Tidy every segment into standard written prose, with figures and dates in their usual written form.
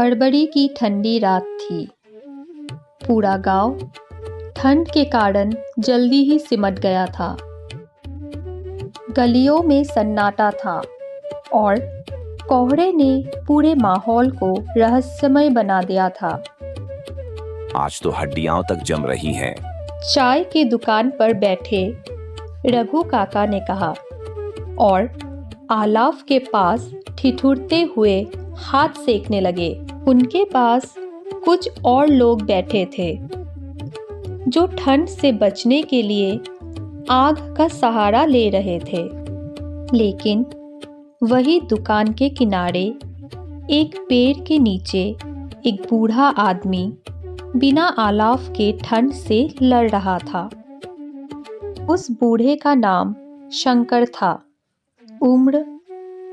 फरवरी की ठंडी रात थी। पूरा गांव ठंड के कारण जल्दी ही सिमट गया था। गलियों में सन्नाटा था और कोहरे ने पूरे माहौल को रहस्यमय बना दिया था। आज तो हड्डियां तक जम रही हैं। चाय की दुकान पर बैठे रघु काका ने कहा और आलाव के पास ठिठुरते हुए हाथ सेकने लगे। उनके पास कुछ और लोग बैठे थे जो ठंड से बचने के लिए आग का सहारा ले रहे थे। लेकिन वही दुकान के किनारे एक पेड़ के नीचे एक बूढ़ा आदमी बिना आलाव के ठंड से लड़ रहा था। उस बूढ़े का नाम शंकर था। उम्र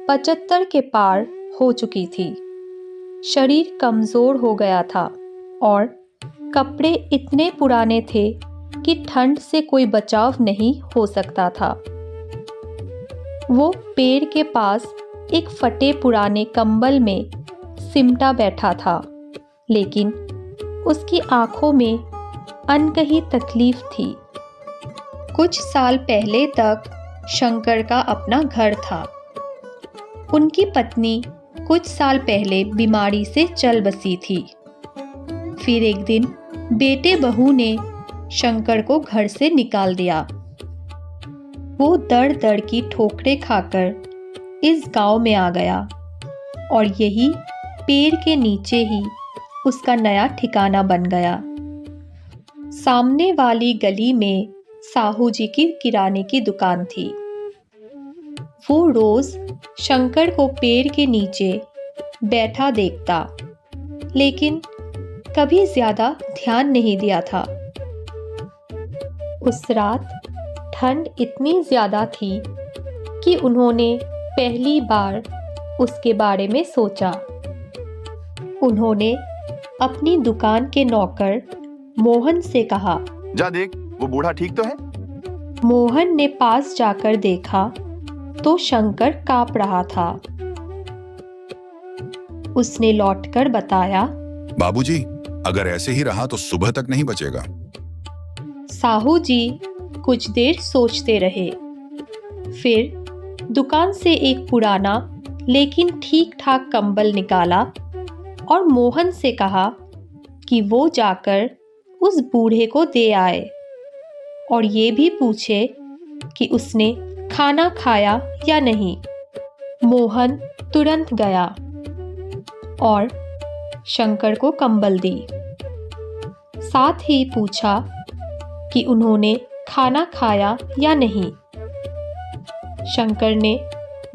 75 के पार हो चुकी थी। शरीर कमजोर हो गया था और कपड़े इतने पुराने थे कि ठंड से कोई बचाव नहीं हो सकता था। वो पेड़ के पास एक फटे पुराने कंबल में सिमटा बैठा था, लेकिन उसकी आंखों में अनकही तकलीफ थी। कुछ साल पहले तक शंकर का अपना घर था। उनकी पत्नी कुछ साल पहले बीमारी से चल बसी थी। फिर एक दिन बेटे बहू ने शंकर को घर से निकाल दिया। वो दर दर की ठोकरें खाकर इस गांव में आ गया और यही पेड़ के नीचे ही उसका नया ठिकाना बन गया। सामने वाली गली में साहू जी की किराने की दुकान थी। वो रोज शंकर को पेड़ के नीचे बैठा देखता, लेकिन कभी ज्यादा ध्यान नहीं दिया था। उस रात ठंड इतनी ज्यादा थी कि उन्होंने पहली बार उसके बारे में सोचा। उन्होंने अपनी दुकान के नौकर मोहन से कहा, जा देख, वो बूढ़ा ठीक तो है? मोहन ने पास जाकर देखा तो शंकर कांप रहा था। उसने लौटकर बताया, बाबूजी, अगर ऐसे ही रहा तो सुबह तक नहीं बचेगा। साहू जी कुछ देर सोचते रहे। फिर दुकान से एक पुराना लेकिन ठीक ठाक कंबल निकाला और मोहन से कहा कि वो जाकर उस बूढ़े को दे आए और ये भी पूछे कि उसने खाना खाया या नहीं। मोहन तुरंत गया और शंकर को कंबल दी। साथ ही पूछा कि उन्होंने खाना खाया या नहीं। शंकर ने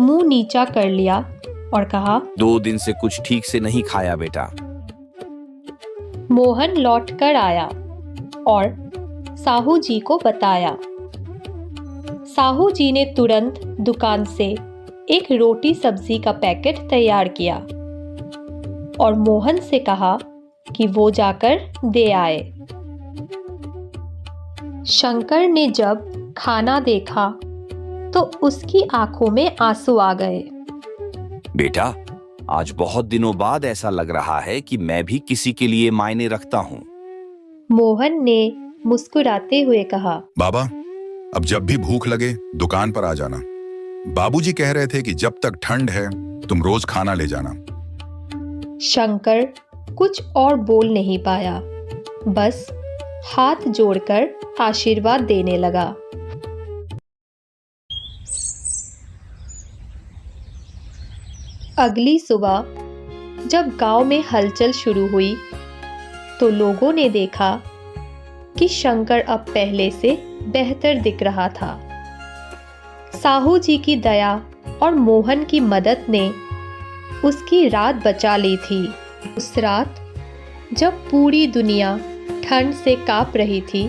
मुंह नीचा कर लिया और कहा, 2 दिन से कुछ ठीक से नहीं खाया बेटा। मोहन लौटकर आया और साहू जी को बताया। साहू जी ने तुरंत दुकान से एक रोटी सब्जी का पैकेट तैयार किया और मोहन से कहा कि वो जाकर दे आए। शंकर ने जब खाना देखा तो उसकी आंखों में आंसू आ गए। बेटा, आज बहुत दिनों बाद ऐसा लग रहा है कि मैं भी किसी के लिए मायने रखता हूँ। मोहन ने मुस्कुराते हुए कहा, बाबा, अब जब भी भूख लगे दुकान पर आ जाना। बाबूजी कह रहे थे कि जब तक ठंड है तुम रोज खाना ले जाना। शंकर कुछ और बोल नहीं पाया, बस हाथ जोड़कर आशीर्वाद देने लगा। अगली सुबह जब गांव में हलचल शुरू हुई तो लोगों ने देखा कि शंकर अब पहले से बेहतर दिख रहा था। साहू जी की दया और मोहन की मदद ने उसकी रात बचा ली थी। उस रात जब पूरी दुनिया ठंड से कांप रही थी,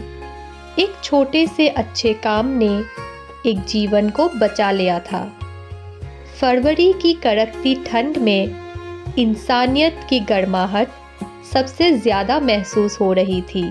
एक छोटे से अच्छे काम ने एक जीवन को बचा लिया था। फरवरी की कड़कती ठंड में इंसानियत की गर्माहट सबसे ज्यादा महसूस हो रही थी।